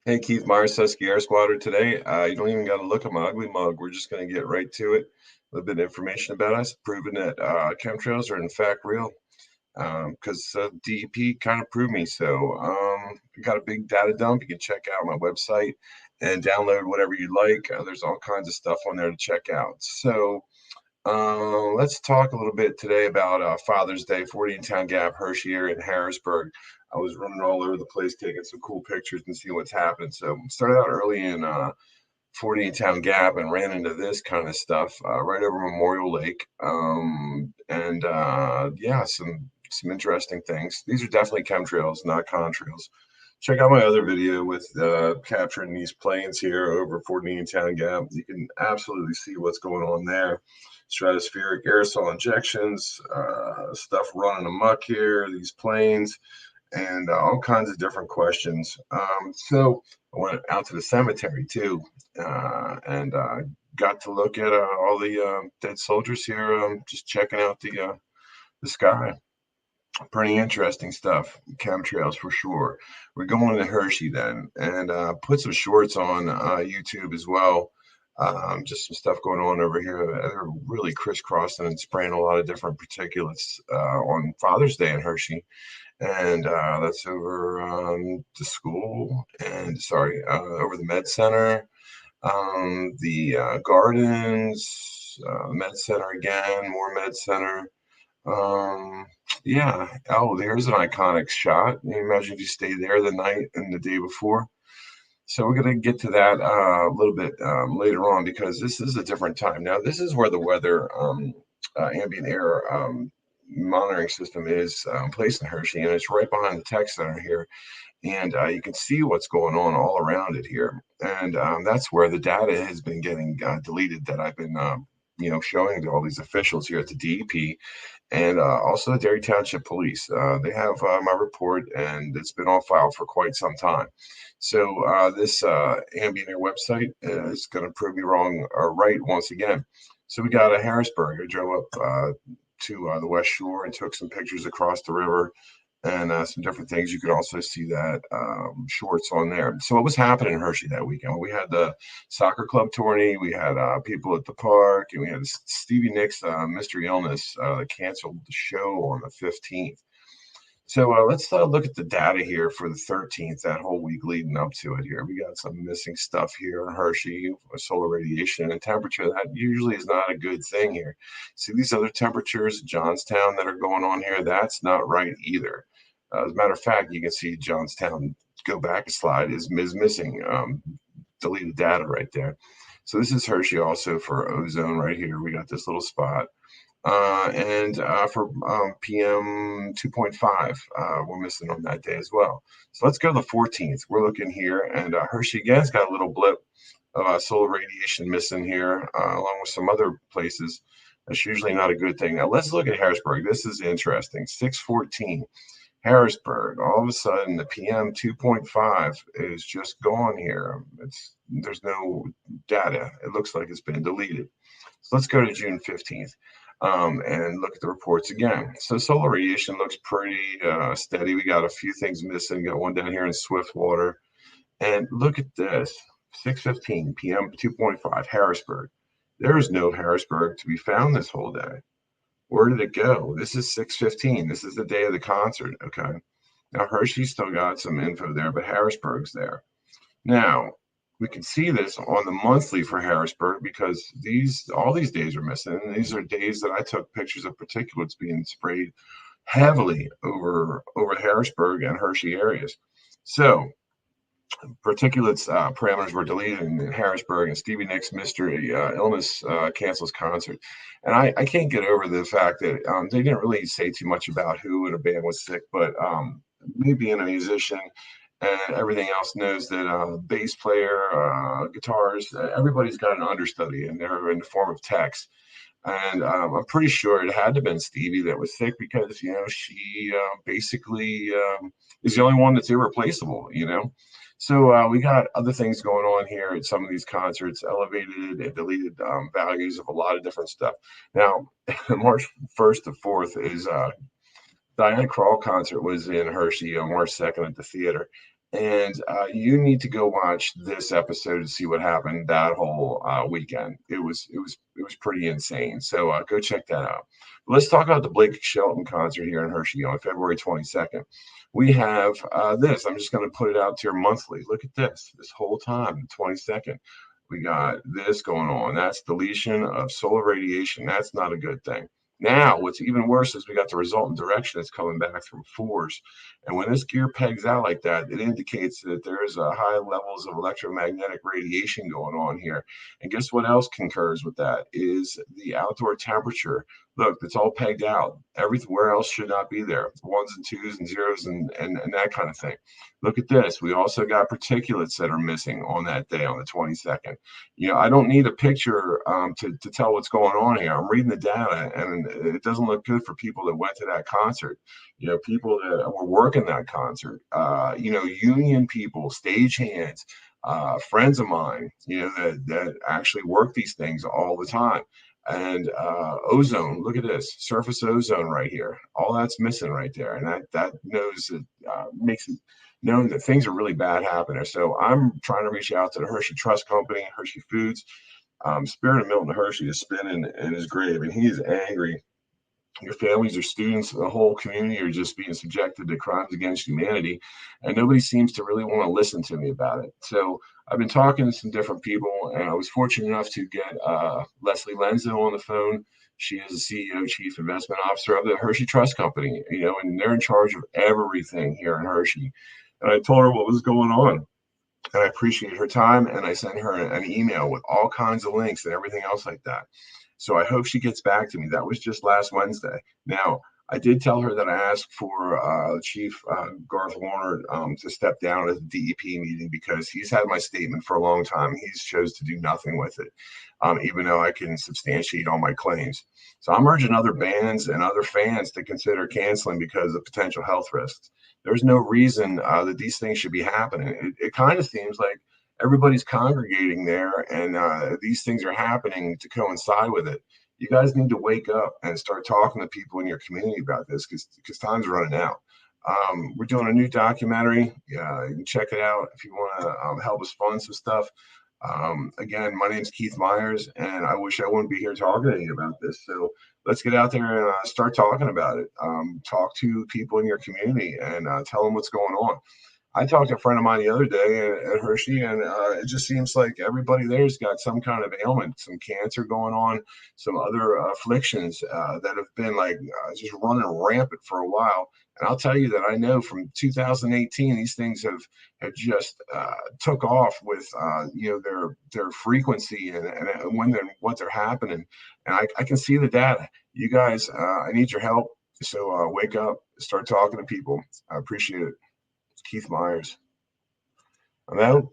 Hey, Keith Myers, Husky Air Squatter. Today, you don't even got to look at my ugly mug. We're just going to get right to it. A little bit of information about us, proving that chemtrails are in fact real. Because DEP kind of proved me so. I got a big data dump. You can check out my website and download whatever you like. There's all kinds of stuff on there to check out. So let's talk a little bit today about Father's Day, 14 Town Gap, Hershey area in Harrisburg. I was running all over the place taking some cool pictures and seeing what's happening. So started out early in 14 Town Gap and ran into this kind of stuff right over Memorial Lake. Yeah, some interesting things. These are definitely chemtrails, not contrails. Check out my other video with capturing these planes here over 14 Town Gap. You can absolutely see what's going on there. Stratospheric aerosol injections, stuff running amok here, these planes, and all kinds of different questions. So I went out to the cemetery too, and got to look at all the dead soldiers here, just checking out the sky. Pretty interesting stuff. Chemtrails for sure. We're going to Hershey then, and put some shorts on YouTube as well. Just some stuff going on over here. They're really crisscrossing and spraying a lot of different particulates on Father's Day in Hershey, and that's over the school and sorry, over the med center, the gardens, med center again, more med center. Um, yeah. Oh, there's an iconic shot. Can you imagine if you stayed there the night and the day before? So we're going to get to that a little bit later on because this is a different time. Now, this is where the weather ambient air monitoring system is placed in Hershey, and it's right behind the tech center here. And you can see what's going on all around it here. And that's where the data has been getting deleted that I've been, showing to all these officials here at the DEP and also the Dairy Township Police. They have my report, and it's been on file for quite some time. So this ambient air website is going to prove me wrong or right once again. So we got a Harrisburg. I drove up to the West Shore and took some pictures across the river and some different things. You could also see that shorts on there. So what was happening in Hershey that weekend? Well, we had the soccer club tourney, we had people at the park, and we had Stevie Nicks mystery illness that canceled the show on the 15th. So let's look at the data here for the 13th, that whole week leading up to it here. We got some missing stuff here in Hershey, solar radiation and temperature. That usually is not a good thing here. See these other temperatures, Johnstown, that are going on here? That's not right either. As a matter of fact, you can see Johnstown, go back a slide, is missing deleted data right there. So this is Hershey also for ozone right here. We got this little spot. And for PM 2.5, we're missing on that day as well. So let's go to the 14th. We're looking here, and Hershey again's got a little blip of solar radiation missing here, along with some other places. That's usually not a good thing. Now let's look at Harrisburg. This is interesting. 614, Harrisburg. All of a sudden, the PM 2.5 is just gone here. There's no data. It looks like it's been deleted. So let's go to June 15th. And look at the reports again. So solar radiation looks pretty steady. We got a few things missing. Got one down here in Swiftwater. And look at this, 6:15 p.m. 2.5, Harrisburg. There is no Harrisburg to be found this whole day. Where did it go? This is 6:15. This is the day of the concert, okay? Now, Hershey still got some info there, but Harrisburg's there. Now, we can see this on the monthly for Harrisburg because all these days are missing. And these are days that I took pictures of particulates being sprayed heavily over Harrisburg and Hershey areas. So particulates parameters were deleted in Harrisburg, and Stevie Nicks mystery illness cancels concert. And I can't get over the fact that they didn't really say too much about who in a band was sick, but me being a musician and everything else knows that bass player, guitars, everybody's got an understudy, and they're in the form of text. And I'm pretty sure it had to have been Stevie that was sick because, she basically is the only one that's irreplaceable, So we got other things going on here at some of these concerts, elevated and deleted values of a lot of different stuff. Now, March 1st to 4th is Diana Krall concert was in Hershey on March 2nd at the theater. And you need to go watch this episode to see what happened that whole weekend. It was pretty insane. So go check that out. Let's talk about the Blake Shelton concert here in Hershey on February 22nd. We have this. I'm just going to put it out to your monthly. Look at this. This whole time, the 22nd, we got this going on. That's deletion of solar radiation. That's not a good thing. Now, what's even worse is we got the resultant direction that's coming back from fours. And when this gear pegs out like that, it indicates that there is a high levels of electromagnetic radiation going on here. And guess what else concurs with that is the outdoor temperature. Look, it's all pegged out. Everywhere else should not be there. Ones and twos and zeros and that kind of thing. Look at this. We also got particulates that are missing on that day on the 22nd. I don't need a picture to tell what's going on here. I'm reading the data, and it doesn't look good for people that went to that concert. People that were working that concert, union people, stagehands, friends of mine, that actually work these things all the time. And ozone, look at this surface ozone right here. All that's missing right there, and that makes it known that things are really bad happening. So I'm trying to reach out to the Hershey Trust Company, Hershey Foods. Spirit of Milton Hershey is spinning in his grave, and he is angry. Your families, your students, the whole community are just being subjected to crimes against humanity, and nobody seems to really want to listen to me about it. So I've been talking to some different people, and I was fortunate enough to get Leslie Lenzo on the phone. She is the CEO, Chief Investment Officer of the Hershey Trust Company, and they're in charge of everything here in Hershey. And I told her what was going on. And I appreciate her time. And I sent her an email with all kinds of links and everything else like that. So I hope she gets back to me. That was just last Wednesday. Now, I did tell her that I asked for Chief Garth Warner to step down at the DEP meeting because he's had my statement for a long time. He's chose to do nothing with it, even though I can substantiate all my claims. So I'm urging other bands and other fans to consider canceling because of potential health risks. There's no reason that these things should be happening. It kind of seems like everybody's congregating there, and these things are happening to coincide with it. You guys need to wake up and start talking to people in your community about this because time's running out. We're doing a new documentary. Yeah, you can check it out if you want to help us fund some stuff. Again, my name's Keith Myers, and I wish I wouldn't be here talking to you about this. So let's get out there and start talking about it. Talk to people in your community and tell them what's going on. I talked to a friend of mine the other day at Hershey, and it just seems like everybody there's got some kind of ailment, some cancer going on, some other afflictions that have been just running rampant for a while. And I'll tell you that I know from 2018, these things have just took off with their frequency and when what they're happening. And I can see the data. You guys, I need your help. So wake up, start talking to people. I appreciate it. Keith Myers. I'm out.